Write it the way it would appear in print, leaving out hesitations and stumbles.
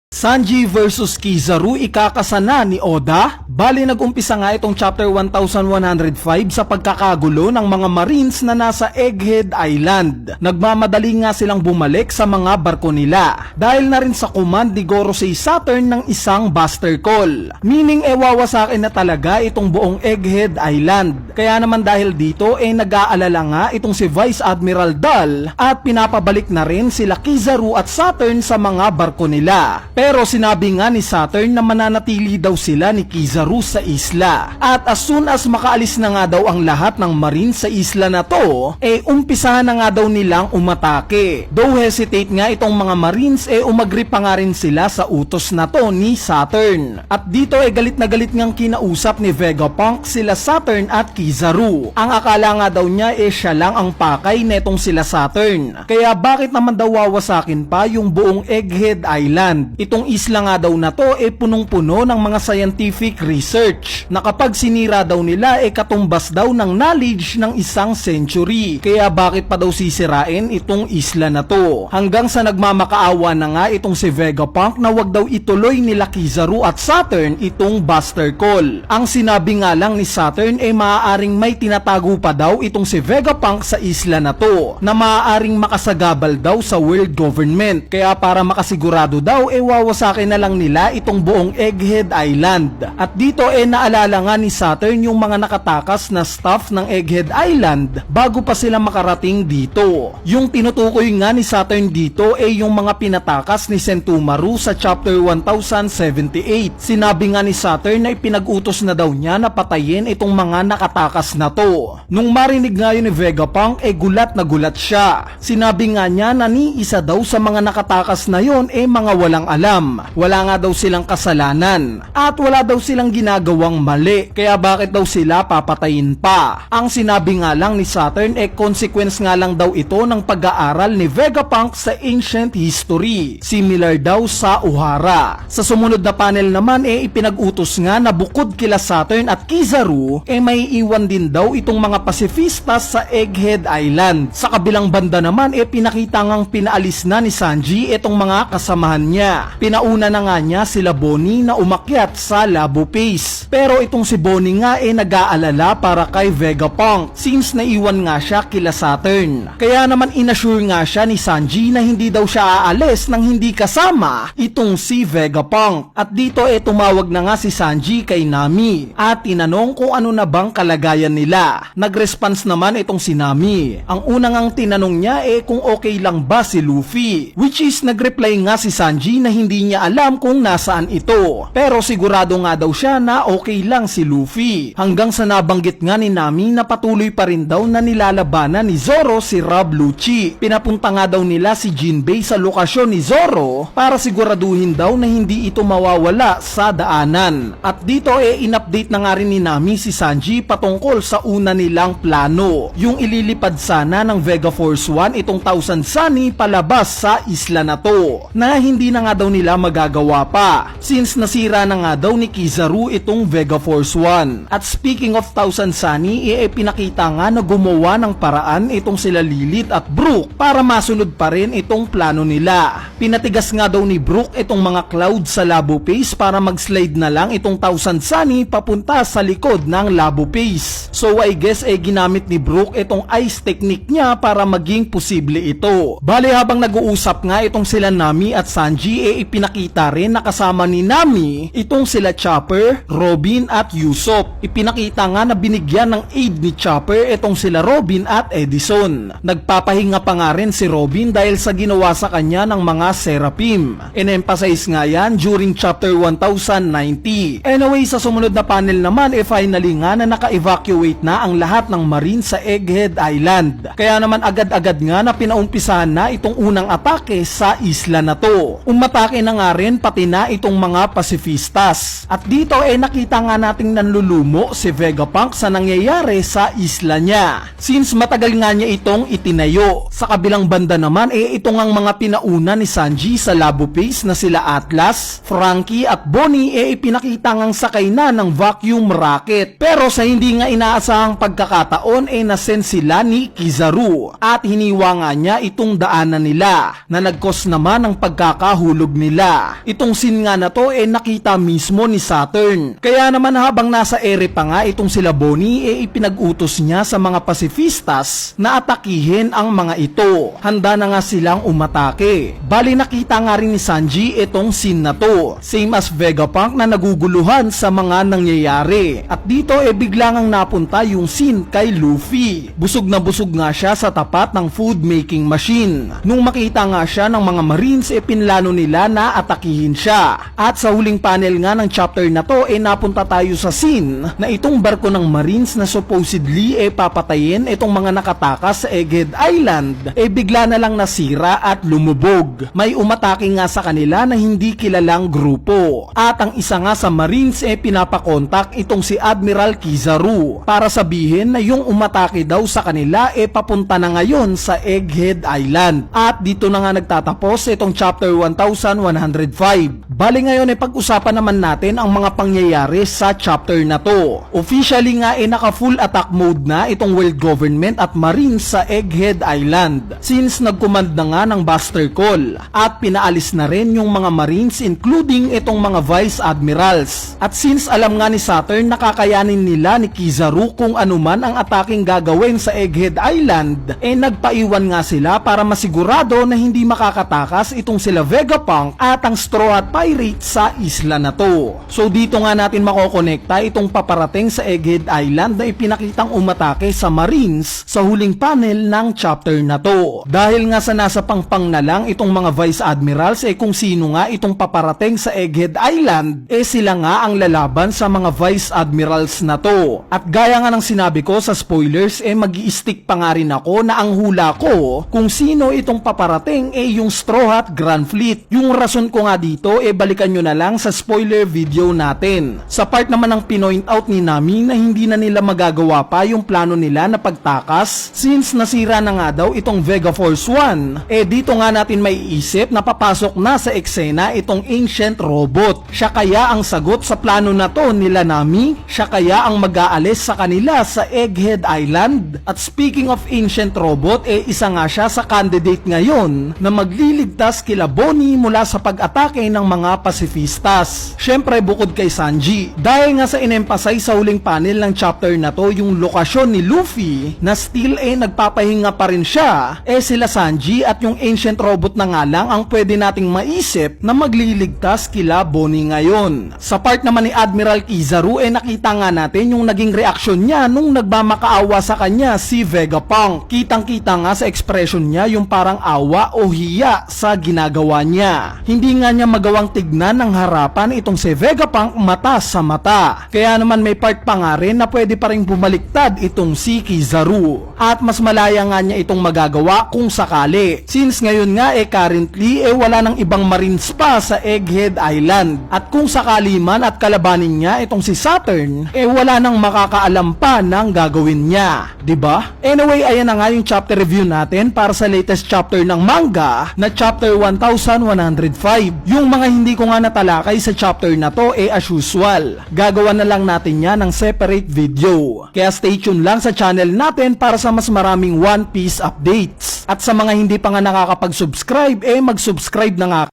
Sanji versus Kizaru ikakasana ni Oda? Bali nag-umpisa nga itong chapter 1105 sa pagkakagulo ng mga Marines na nasa Egghead Island. Nagmamadali nga silang bumalik sa mga barko nila dahil na rin sa command ni Gorosei Saturn ng isang buster call. Meaning wawasakin na talaga itong buong Egghead Island. Kaya naman dahil dito nag-aalala nga itong si Vice Admiral Dal at pinapabalik na rin sila Kizaru at Saturn sa mga barko nila. Pero sinabi nga ni Saturn na mananatili daw sila ni Kizaru sa isla. At as soon as makaalis na nga daw ang lahat ng Marines sa isla na to, umpisahan na nga daw nilang umatake. Though hesitate nga itong mga Marines, umagri pa nga rin sila sa utos na to ni Saturn. At dito galit na galit ngang kinausap ni Vegapunk sila Saturn at Kizaru. Ang akala nga daw niya siya lang ang pakay netong sila Saturn. Kaya bakit naman daw wawasakin pa yung buong Egghead Island? Itong isla nga daw na to punong-puno ng mga scientific research na kapag sinira daw nila katumbas daw ng knowledge ng isang century. Kaya bakit pa daw sisirain itong isla na to? Hanggang sa nagmamakaawa na nga itong si Vegapunk na wag daw ituloy nila Kizaru at Saturn itong buster call. Ang sinabi nga lang ni Saturn maaaring may tinatago pa daw itong si Vegapunk sa isla na to na maaaring makasagabal daw sa world government. Kaya para makasigurado daw wawasakin na lang nila itong buong Egghead Island. At dito naalala nga ni Saturn yung mga nakatakas na staff ng Egghead Island bago pa sila makarating dito. Yung tinutukoy nga ni Saturn dito yung mga pinatakas ni Sentomaru sa chapter 1078. Sinabi nga ni Saturn na ipinag-utos na daw niya na patayin itong mga nakatakas na to. Nung marinig nga yun ni Vegapunk gulat na gulat siya. Sinabi nga niya na ni isa daw sa mga nakatakas na yon mga walang alam. Wala nga daw silang kasalanan at wala daw silang ginagawang mali. Kaya bakit daw sila papatayin pa? Ang sinabi nga lang ni Saturn consequence nga lang daw ito ng pag-aaral ni Vegapunk sa ancient history. Similar daw sa Ohara. Sa sumunod na panel naman ipinag-utos nga na bukod kila Saturn at Kizaru may iwan din daw itong mga pacifistas sa Egghead Island. Sa kabilang banda naman pinakita ngang pinaalis na ni Sanji itong mga kasamahan niya. Pinauna na nga niya sila Bonnie na umakyat sa Labo Pace. Pero itong si Bonnie nga nag-aalala para kay Vegapunk since naiwan nga siya kila Saturn. Kaya naman inassure nga siya ni Sanji na hindi daw siya aalis nang hindi kasama itong si Vegapunk. At dito tumawag na nga si Sanji kay Nami at tinanong kung ano na bang kalagayan nila. Nag-response naman itong si Nami. Ang unang ang tinanong niya kung okay lang ba si Luffy, which is nag-reply nga si Sanji na hindi niya alam kung nasaan ito. Pero sigurado nga daw siya na okay lang si Luffy. Hanggang sa nabanggit nga ni Nami na patuloy pa rin daw na nilalabanan ni Zoro si Rob Lucci. Pinapunta nga daw nila si Jinbei sa lokasyon ni Zoro para siguraduhin daw na hindi ito mawawala sa daanan. At dito in-update na nga rin ni Nami si Sanji patungkol sa una nilang plano. Yung ililipad sana ng Vega Force 1 itong Thousand Sunny palabas sa isla na to. Na hindi na nga daw nila magagawa pa since nasira na nga daw ni Kizaru itong Vega Force 1. At speaking of Thousand Sunny, pinakita nga na gumawa ng paraan itong sila Lilith at Brook para masunod pa rin itong plano nila. Pinatigas nga daw ni Brook itong mga cloud sa Labo Pace para mag-slide na lang itong Thousand Sunny papunta sa likod ng Labo Pace. So I guess ginamit ni Brook itong ice technique niya para maging posible ito. Bali habang nag-uusap nga itong sila Nami at Sanji ipinakita rin na kasama ni Nami itong sila Chopper, Robin at Usopp. Ipinakita nga na binigyan ng aid ni Chopper itong sila Robin at Edison. Nagpapahinga pa nga rin si Robin dahil sa ginawa sa kanya ng mga Seraphim. In-emphasize nga yan during chapter 1090. Anyway, sa sumunod na panel naman finally nga na naka-evacuate na ang lahat ng Marines sa Egghead Island. Kaya naman agad-agad nga na pinaumpisahan na itong unang atake sa isla na to. Umatake na nga rin pati na itong mga pacifistas. At dito nakita nga nating nanlulumo si Vegapunk sa nangyayari sa isla niya. Since matagal nga niya itong itinayo. Sa kabilang banda naman ito ngang mga pinauna ni Sanji sa Labo Pace na sila Atlas, Frankie at Bonnie ipinakita ngang sakay na ng vacuum rocket. Pero sa hindi nga inaasahang pagkakataon nasend sila ni Kizaru at hiniwa nga niya itong daanan nila na nagkos naman ng pagkakahulog nila. Itong scene nga na to nakita mismo ni Saturn. Kaya naman habang nasa ere pa nga itong sila Bonnie ipinag-utos niya sa mga pasifistas na atakihin ang mga ito. Handa na nga silang umatake. Bali nakita nga rin ni Sanji itong scene na to. Same as Vegapunk na naguguluhan sa mga nangyayari. At dito bigla ngang napunta yung scene kay Luffy. Busog na busog nga siya sa tapat ng food making machine. Nung makita nga siya ng mga Marines pinlano nila na atakihin siya. At sa huling panel nga ng chapter na to napunta tayo sa scene na itong barko ng Marines na supposedly papatayin itong mga nakatakas sa Egghead Island bigla na lang nasira at lumubog. May umatake nga sa kanila na hindi kilalang grupo. At ang isa nga sa Marines pinapakontak itong si Admiral Kizaru para sabihin na yung umatake daw sa kanila papunta na ngayon sa Egghead Island. At dito na nga nagtatapos itong chapter 1105. Bali ngayon pag-usapan naman natin ang mga pangyayari sa chapter na to. Officially nga naka full attack mode na itong world government at Marines sa Egghead Island since nagcommand na nga ng Buster Call at pinaalis na rin yung mga Marines including itong mga Vice Admirals. At since alam nga ni Saturn nakakayanin nila ni Kizaru kung anuman ang ataking gagawin sa Egghead Island nagpaiwan nga sila para masigurado na hindi makakatakas itong sila Vegapunk at ang Straw Hat Pirate sa isla na to. So dito nga natin makokonekta itong paparating sa Egghead Island na ipinakitang umatake sa Marines sa huling panel ng chapter na to. Dahil nga sa nasa pangpang na lang itong mga Vice Admirals kung sino nga itong paparating sa Egghead Island sila nga ang lalaban sa mga Vice Admirals na to. At gaya nga ng sinabi ko sa spoilers mag-i-stick pa nga rin ako na ang hula ko kung sino itong paparating yung Straw Hat Grand Fleet. Yung rason ko nga dito balikan nyo na lang sa spoiler video natin. Sa part naman ng pinoint out ni Nami na hindi na nila magagawa pa yung plano nila na pagtakas since nasira na nga daw itong Vega Force 1. Dito nga natin maiisip na papasok na sa eksena itong ancient robot. Siya kaya ang sagot sa plano na to nila Nami? Siya kaya ang mag-aalis sa kanila sa Egghead Island? At speaking of ancient robot isa nga siya sa candidate ngayon na magliligtas kila Bonnie mula sa pag-atake ng mga pasifistas. Syempre bukod kay Sanji. Dahil nga sa in-emphasize sa huling panel ng chapter na to yung lokasyon ni Luffy na still nagpapahinga pa rin siya, sila Sanji at yung ancient robot na nga lang ang pwede nating maisip na magliligtas kila Bonnie ngayon. Sa part naman ni Admiral Kizaru nakita nga natin yung naging reaksyon niya nung nagmamakaawa sa kanya si Vegapunk. Kitang-kita nga sa expression niya yung parang awa o hiya sa ginagawa niya. Hindi nga niya magawang tignan ng harapan itong si Vegapunk mata sa mata. Kaya naman may part pa nga rin na pwede pa rin bumaliktad itong si Kizaru. At mas malaya nga niya itong magagawa kung sakali. Since ngayon nga currently wala nang ibang Marines pa sa Egghead Island. At kung sakali man at kalabanin niya itong si Saturn, wala nang makakaalam pa ng gagawin niya. Diba? Anyway, ayan na nga yung chapter review natin para sa latest chapter ng manga na chapter 1105. Yung mga hindi ko nga natalakay sa chapter na to as usual. Gagawa na lang natin yan ng separate video. Kaya stay tuned lang sa channel natin para sa mas maraming One Piece updates. At sa mga hindi pa nga nakakapag-subscribe mag-subscribe na nga